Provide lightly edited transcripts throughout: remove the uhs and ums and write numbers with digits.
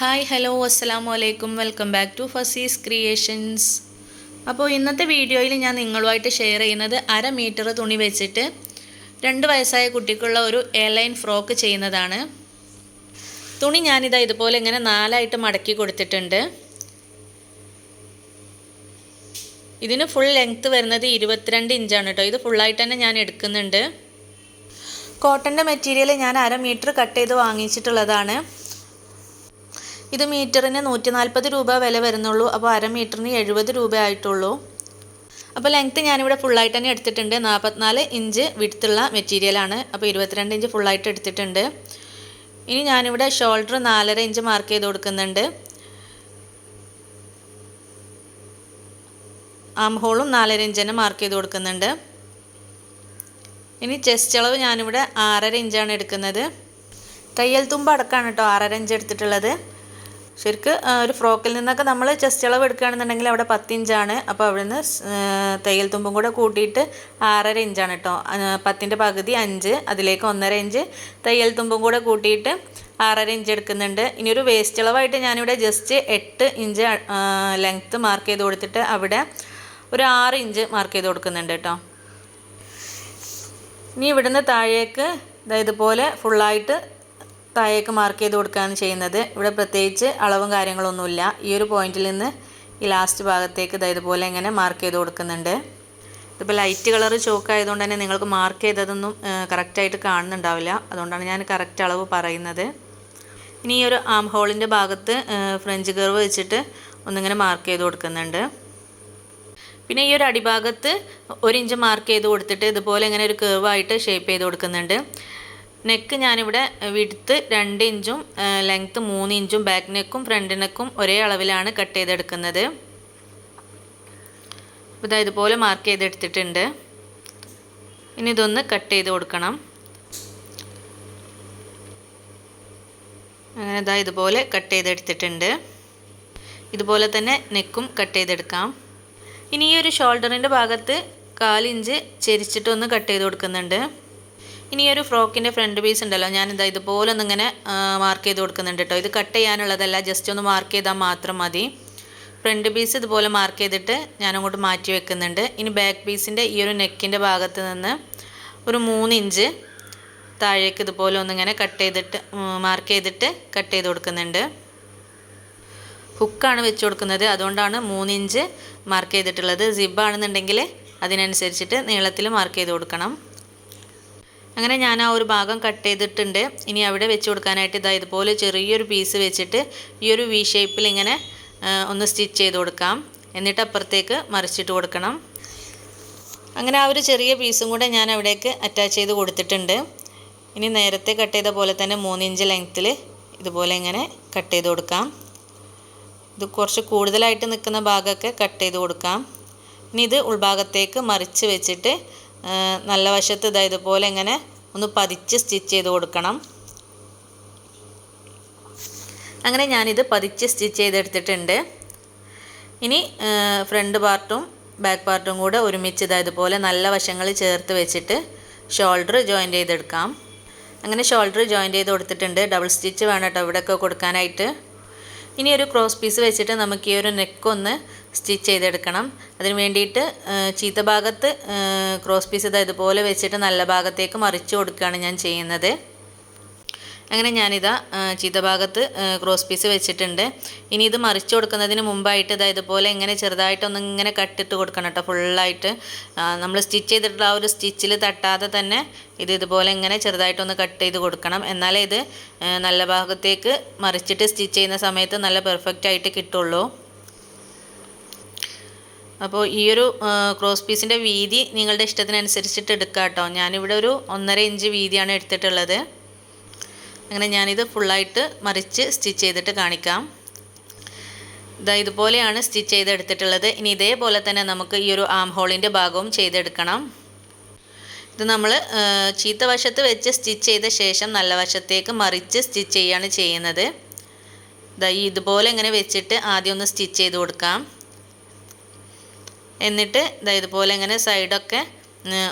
Hi hello അസ്സലാമു അലൈക്കും welcome back to Fasi's creations. അപ്പോൾ ഇന്നത്തെ വീഡിയോയിൽ ഞാൻ നിങ്ങളുമായിട്ട് ഷെയർ ചെയ്യുന്നത് 1/2 മീറ്റർ തുണി വെച്ചിട്ട് 2 വയസ്സായ കുട്ടിക്കുള്ള ഒരു എയർലൈൻ ഫ്രോക്ക് ചെയ്യുന്നതാണ്. തുണി ഞാനിതാ ഇതുപോലെ ഇങ്ങനെ 4ആയിട്ട് മടക്കി കൊടുത്തിട്ടുണ്ട്. ഇതിന് ഫുൾ ലെങ്ത്ത് വരുന്നത് 22 ഇഞ്ചാണ് കേട്ടോ. ഇത് ഫുള്ളായിട്ട് തന്നെ ഞാൻ എടുക്കുന്നുണ്ട്. കോട്ടൻ്റെ മെറ്റീരിയൽ ഞാൻ 1/2 മീറ്റർ കട്ട് ചെയ്ത് വാങ്ങിച്ചിട്ടുള്ളതാണ്. ഇത് മീറ്ററിന് 140 രൂപ വില വരുന്നുള്ളൂ. അപ്പോൾ 1/2 മീറ്ററിന് 70 രൂപ ആയിട്ടുള്ളൂ. അപ്പോൾ ലെങ്ത്ത് ഞാനിവിടെ ഫുള്ളായിട്ട് തന്നെ എടുത്തിട്ടുണ്ട്. 44 ഇഞ്ച് വിഡ്ത്തുള്ള മെറ്റീരിയലാണ്. അപ്പോൾ 22 ഇഞ്ച് ഫുള്ളായിട്ട് എടുത്തിട്ടുണ്ട്. ഇനി ഞാനിവിടെ ഷോൾഡർ 4.5 ഇഞ്ച് മാർക്ക് ചെയ്ത് കൊടുക്കുന്നുണ്ട്. ആം ഹോളും 4.5 ഇഞ്ച് തന്നെ മാർക്ക് ചെയ്ത് കൊടുക്കുന്നുണ്ട്. ഇനി ചെസ്റ്റ് അളവ് ഞാനിവിടെ 6.5 ഇഞ്ചാണ് എടുക്കുന്നത്. തയ്യൽ തുമ്പ് അടക്കമാണ് കേട്ടോ 6.5 ഇഞ്ച് എടുത്തിട്ടുള്ളത്. ശരിക്ക് ഒരു ഫ്രോക്കിൽ നിന്നൊക്കെ നമ്മൾ ചെസ്റ്റ് അളവ് എടുക്കുകയാണെന്നുണ്ടെങ്കിൽ അവിടെ 10 ഇഞ്ചാണ്. അപ്പോൾ അവിടെ നിന്ന് തയ്യൽ തുമ്പും കൂടെ കൂട്ടിയിട്ട് 6.5 ഇഞ്ചാണ് കേട്ടോ. 10ൻ്റെ പകുതി 5, അതിലേക്ക് 1.5 ഇഞ്ച് തയ്യൽ തുമ്പും കൂടെ കൂട്ടിയിട്ട് 6.5 ഇഞ്ച് എടുക്കുന്നുണ്ട്. ഇനി ഒരു വേസ്റ്റ് അളവായിട്ട് ഞാനിവിടെ ജസ്റ്റ് 8 ഇഞ്ച് ലെങ്ത്ത് മാർക്ക് ചെയ്ത് കൊടുത്തിട്ട് അവിടെ ഒരു 6 ഇഞ്ച് മാർക്ക് ചെയ്ത് കൊടുക്കുന്നുണ്ട് കേട്ടോ. ഇനി ഇവിടുന്ന് താഴേക്ക് ഇതുപോലെ ഫുള്ളായിട്ട് താഴേക്ക് മാർക്ക് ചെയ്ത് കൊടുക്കുകയാണ് ചെയ്യുന്നത്. ഇവിടെ പ്രത്യേകിച്ച് അളവും കാര്യങ്ങളൊന്നുമില്ല. ഈ ഒരു പോയിന്റിൽ നിന്ന് ഈ ലാസ്റ്റ് ഭാഗത്തേക്ക് ഇതുപോലെ ഇങ്ങനെ മാർക്ക് ചെയ്ത് കൊടുക്കുന്നുണ്ട്. ഇതിപ്പോൾ ലൈറ്റ് കളർ ചോക്ക് ആയതുകൊണ്ട് തന്നെ നിങ്ങൾക്ക് മാർക്ക് ചെയ്തതൊന്നും കറക്റ്റായിട്ട് കാണുന്നുണ്ടാവില്ല. അതുകൊണ്ടാണ് ഞാൻ കറക്റ്റ് അളവ് പറയുന്നത്. ഇനി ഈ ഒരു ആം ഹോളിൻ്റെ ഭാഗത്ത് ഫ്രഞ്ച് കർവ് വെച്ചിട്ട് ഒന്നിങ്ങനെ മാർക്ക് ചെയ്ത് കൊടുക്കുന്നുണ്ട്. പിന്നെ ഈ ഒരു അടിഭാഗത്ത് 1 ഇഞ്ച് മാർക്ക് ചെയ്ത് കൊടുത്തിട്ട് ഇതുപോലെ ഇങ്ങനെ ഒരു കർവായിട്ട് ഷേപ്പ് ചെയ്ത് കൊടുക്കുന്നുണ്ട്. നെക്ക് ഞാനിവിടെ വിഡ്ത്ത് 2 ഇഞ്ചും ലെങ്ത്ത് 3 ഇഞ്ചും ബാക്ക് നെക്കും ഫ്രണ്ട് നെക്കും ഒരേ അളവിലാണ് കട്ട് ചെയ്തെടുക്കുന്നത്. അപ്പോൾ ഇതുപോലെ മാർക്ക് ചെയ്തെടുത്തിട്ടുണ്ട്. ഇനി ഇതൊന്ന് കട്ട് ചെയ്ത് കൊടുക്കണം. അങ്ങനെ ഇതുപോലെ കട്ട് ചെയ്തെടുത്തിട്ടുണ്ട്. ഇതുപോലെ തന്നെ നെക്കും കട്ട് ചെയ്തെടുക്കാം. ഇനി ഈ ഒരു ഷോൾഡറിൻ്റെ ഭാഗത്ത് 1/4 ഇഞ്ച് ചെരിച്ചിട്ടൊന്ന് കട്ട് ചെയ്ത് കൊടുക്കുന്നുണ്ട്. ഇനി ഒരു ഫ്രോക്കിൻ്റെ ഫ്രണ്ട് പീസ് ഉണ്ടല്ലോ, ഞാനിതാ ഇതുപോലെ ഒന്നിങ്ങനെ മാർക്ക് ചെയ്ത് കൊടുക്കുന്നുണ്ട് കേട്ടോ. ഇത് കട്ട് ചെയ്യാനുള്ളതല്ല, ജസ്റ്റ് ഒന്ന് മാർക്ക് ചെയ്താൽ മാത്രം മതി. ഫ്രണ്ട് പീസ് ഇതുപോലെ മാർക്ക് ചെയ്തിട്ട് ഞാനങ്ങോട്ട് മാറ്റി വെക്കുന്നുണ്ട്. ഇനി ബാക്ക് പീസിൻ്റെ ഈ ഒരു നെക്കിൻ്റെ ഭാഗത്ത് നിന്ന് ഒരു 3 ഇഞ്ച് താഴേക്ക് ഇതുപോലെ ഒന്നിങ്ങനെ കട്ട് ചെയ്തിട്ട് മാർക്ക് ചെയ്തിട്ട് കട്ട് ചെയ്ത് കൊടുക്കുന്നുണ്ട്. ഹുക്കാണ് വെച്ച് കൊടുക്കുന്നത്, അതുകൊണ്ടാണ് 3 ഇഞ്ച് മാർക്ക് ചെയ്തിട്ടുള്ളത്. സിബാണെന്നുണ്ടെങ്കിൽ അതിനനുസരിച്ചിട്ട് നീളത്തിൽ മാർക്ക് ചെയ്ത് കൊടുക്കണം. അങ്ങനെ ഞാൻ ആ ഒരു ഭാഗം കട്ട് ചെയ്തിട്ടുണ്ട്. ഇനി അവിടെ വെച്ച് കൊടുക്കാനായിട്ട് ഇതുപോലെ ചെറിയൊരു പീസ് വെച്ചിട്ട് ഈ ഒരു വി ഷേപ്പിൽ ഇങ്ങനെ ഒന്ന് സ്റ്റിച്ച് ചെയ്ത് കൊടുക്കാം. എന്നിട്ട് അപ്പുറത്തേക്ക് മറിച്ചിട്ട് കൊടുക്കണം. അങ്ങനെ ആ ഒരു ചെറിയ പീസും കൂടെ ഞാൻ അവിടേക്ക് അറ്റാച്ച് ചെയ്ത് കൊടുത്തിട്ടുണ്ട്. ഇനി നേരത്തെ കട്ട് ചെയ്ത പോലെ തന്നെ 3 ഇഞ്ച് ലെങ്ത്തിൽ ഇതുപോലെ ഇങ്ങനെ കട്ട് ചെയ്ത് കൊടുക്കാം. ഇത് കുറച്ച് കൂടുതലായിട്ട് നിൽക്കുന്ന ഭാഗമൊക്കെ കട്ട് ചെയ്ത് കൊടുക്കാം. ഇനി ഇത് ഉൾഭാഗത്തേക്ക് മറിച്ച് വെച്ചിട്ട് നല്ല വശത്ത് ഇതുപോലെ ഇങ്ങനെ ഒന്ന് പതിച്ച് സ്റ്റിച്ച് ചെയ്ത് കൊടുക്കണം. അങ്ങനെ ഞാനിത് പതിച്ച് സ്റ്റിച്ച് ചെയ്തെടുത്തിട്ടുണ്ട്. ഇനി ഫ്രണ്ട് പാർട്ടും ബാക്ക് പാർട്ടും കൂടെ ഒരുമിച്ച് ഇതുപോലെ നല്ല വശങ്ങൾ ചേർത്ത് വെച്ചിട്ട് ഷോൾഡർ ജോയിൻ്റ് ചെയ്തെടുക്കാം. അങ്ങനെ ഷോൾഡർ ജോയിൻ്റ് ചെയ്ത് കൊടുത്തിട്ടുണ്ട്. ഡബിൾ സ്റ്റിച്ച് വേണം കേട്ടോ ഇവിടെയൊക്കെ കൊടുക്കാനായിട്ട്. ഇനി ഒരു ക്രോസ് പീസ് വെച്ചിട്ട് നമുക്ക് ഈ ഒരു നെക്കൊന്ന് സ്റ്റിച്ച് ചെയ്തെടുക്കണം. അതിന് വേണ്ടിയിട്ട് ചീത്ത ഭാഗത്ത് ക്രോസ് പീസ് ഇതുപോലെ വെച്ചിട്ട് നല്ല ഭാഗത്തേക്ക് മറിച്ച് കൊടുക്കുകയാണ് ഞാൻ ചെയ്യുന്നത്. അങ്ങനെ ഞാനിതാ ചീത്ത ഭാഗത്ത് ക്രോസ് പീസ് വെച്ചിട്ടുണ്ട്. ഇനി ഇത് മറിച്ച് കൊടുക്കുന്നതിന് മുമ്പായിട്ട് ഇതുപോലെ ഇങ്ങനെ ചെറുതായിട്ടൊന്ന് ഇങ്ങനെ കട്ടിട്ട് കൊടുക്കണം കേട്ടോ. ഫുള്ളായിട്ട് നമ്മൾ സ്റ്റിച്ച് ചെയ്തിട്ടുള്ള ആ ഒരു സ്റ്റിച്ചിൽ തട്ടാതെ തന്നെ ഇതുപോലെ ഇങ്ങനെ ചെറുതായിട്ടൊന്ന് കട്ട് ചെയ്ത് കൊടുക്കണം. എന്നാലേ ഇത് നല്ല ഭാഗത്തേക്ക് മറിച്ചിട്ട് സ്റ്റിച്ച് ചെയ്യുന്ന സമയത്ത് നല്ല പെർഫെക്റ്റ് ആയിട്ട് കിട്ടുള്ളൂ. അപ്പോൾ ഈ ഒരു ക്രോസ് പീസിൻ്റെ വീതി നിങ്ങളുടെ ഇഷ്ടത്തിനനുസരിച്ചിട്ട് എടുക്കാം കേട്ടോ. ഞാനിവിടെ ഒരു 1.5 ഇഞ്ച് വീതിയാണ് എടുത്തിട്ടുള്ളത്. അങ്ങനെ ഞാനിത് ഫുള്ളായിട്ട് മറിച്ച് സ്റ്റിച്ച് ചെയ്തിട്ട് കാണിക്കാം. ഇതുപോലെയാണ് സ്റ്റിച്ച് ചെയ്തെടുത്തിട്ടുള്ളത്. ഇനി ഇതേപോലെ തന്നെ നമുക്ക് ഈ ഒരു ആം ഹോളിൻ്റെ ഭാഗവും ചെയ്തെടുക്കണം. ഇത് നമ്മൾ ചീത്ത വശത്ത് വെച്ച് സ്റ്റിച്ച് ചെയ്ത ശേഷം നല്ല വശത്തേക്ക് മറിച്ച് സ്റ്റിച്ച് ചെയ്യുകയാണ് ചെയ്യുന്നത്. ഇതുപോലെ ഇങ്ങനെ വെച്ചിട്ട് ആദ്യം ഒന്ന് സ്റ്റിച്ച് ചെയ്ത് കൊടുക്കാം. എന്നിട്ട് ഇതുപോലെ ഇങ്ങനെ സൈഡൊക്കെ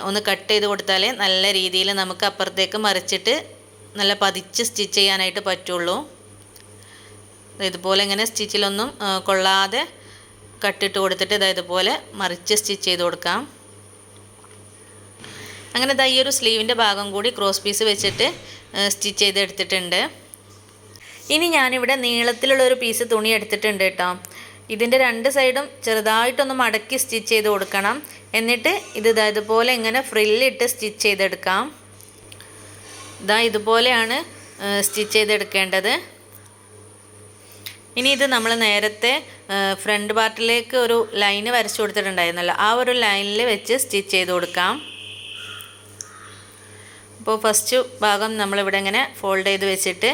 ഒന്ന് കട്ട് ചെയ്ത് കൊടുത്താലേ നല്ല രീതിയിൽ നമുക്ക് അപ്പുറത്തേക്ക് മറിച്ചിട്ട് നല്ല പതിച്ച് സ്റ്റിച്ച് ചെയ്യാനായിട്ട് പറ്റുള്ളൂ. ഇതുപോലെ ഇങ്ങനെ സ്റ്റിച്ചിലൊന്നും കൊള്ളാതെ കട്ടിട്ട് കൊടുത്തിട്ട് ഇതുപോലെ മറിച്ച് സ്റ്റിച്ച് ചെയ്ത് കൊടുക്കാം. അങ്ങനെ ഈ ഒരു സ്ലീവിൻ്റെ ഭാഗം കൂടി ക്രോസ് പീസ് വെച്ചിട്ട് സ്റ്റിച്ച് ചെയ്തെടുത്തിട്ടുണ്ട്. ഇനി ഞാനിവിടെ നീളത്തിലുള്ളൊരു പീസ് തുണി എടുത്തിട്ടുണ്ട് കേട്ടോ. ഇതിൻ്റെ 2 സൈഡും ചെറുതായിട്ടൊന്ന് മടക്കി സ്റ്റിച്ച് ചെയ്ത് കൊടുക്കണം. എന്നിട്ട് ഇതുപോലെ ഇങ്ങനെ ഫ്രില്ലിട്ട് സ്റ്റിച്ച് ചെയ്തെടുക്കാം. ഇതുപോലെയാണ് സ്റ്റിച്ച് ചെയ്തെടുക്കേണ്ടത്. ഇനി ഇത് നമ്മൾ നേരത്തെ ഫ്രണ്ട് പാർട്ടിലേക്ക് ഒരു ലൈന് വരച്ചു കൊടുത്തിട്ടുണ്ടായിരുന്നല്ലോ, ആ ഒരു ലൈനിൽ വെച്ച് സ്റ്റിച്ച് ചെയ്ത് കൊടുക്കാം. അപ്പോൾ ഫസ്റ്റ് ഭാഗം നമ്മളിവിടെ ഇങ്ങനെ ഫോൾഡ് ചെയ്ത് വെച്ചിട്ട്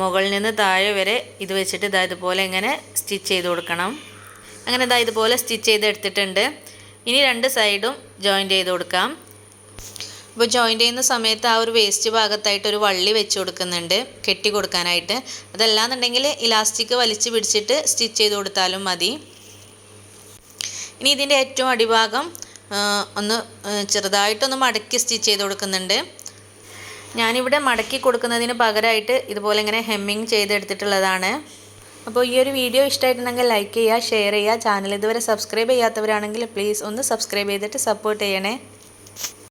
മുകളിൽ നിന്ന് താഴെ വരെ ഇത് വെച്ചിട്ട് ഇതുപോലെ ഇങ്ങനെ സ്റ്റിച്ച് ചെയ്ത് കൊടുക്കണം. അങ്ങനെ ഇതുപോലെ സ്റ്റിച്ച് ചെയ്തെടുത്തിട്ടുണ്ട്. ഇനി 2 സൈഡും ജോയിൻ്റ് ചെയ്ത് കൊടുക്കാം. അപ്പോൾ ജോയിൻ്റ് ചെയ്യുന്ന സമയത്ത് ആ ഒരു വേസ്റ്റ് ഭാഗത്തായിട്ട് ഒരു വള്ളി വെച്ച് കൊടുക്കുന്നുണ്ട് കെട്ടി കൊടുക്കാനായിട്ട്. അതല്ലാന്നുണ്ടെങ്കിൽ ഇലാസ്റ്റിക് വലിച്ച് പിടിച്ചിട്ട് സ്റ്റിച്ച് ചെയ്ത് കൊടുത്താലും മതി. ഇനി ഇതിൻ്റെ ഏറ്റവും അടിഭാഗം ഒന്ന് ചെറുതായിട്ടൊന്ന് മടക്കി സ്റ്റിച്ച് ചെയ്ത് കൊടുക്കുന്നുണ്ട്. ഞാനിവിടെ മടക്കി കൊടുക്കുന്നതിന് പകരമായിട്ട് ഇതുപോലെ ഇങ്ങനെ ഹെമ്മിങ് ചെയ്തെടുത്തിട്ടുള്ളതാണ്. അപ്പോൾ ഈ ഒരു വീഡിയോ ഇഷ്ടമായിട്ടുണ്ടെങ്കിൽ ലൈക്ക് ചെയ്യുക, ഷെയർ ചെയ്യുക. ചാനൽ ഇതുവരെ സബ്സ്ക്രൈബ് ചെയ്യാത്തവരാണെങ്കിൽ പ്ലീസ് ഒന്ന് സബ്സ്ക്രൈബ് ചെയ്തിട്ട് സപ്പോർട്ട് ചെയ്യണേ.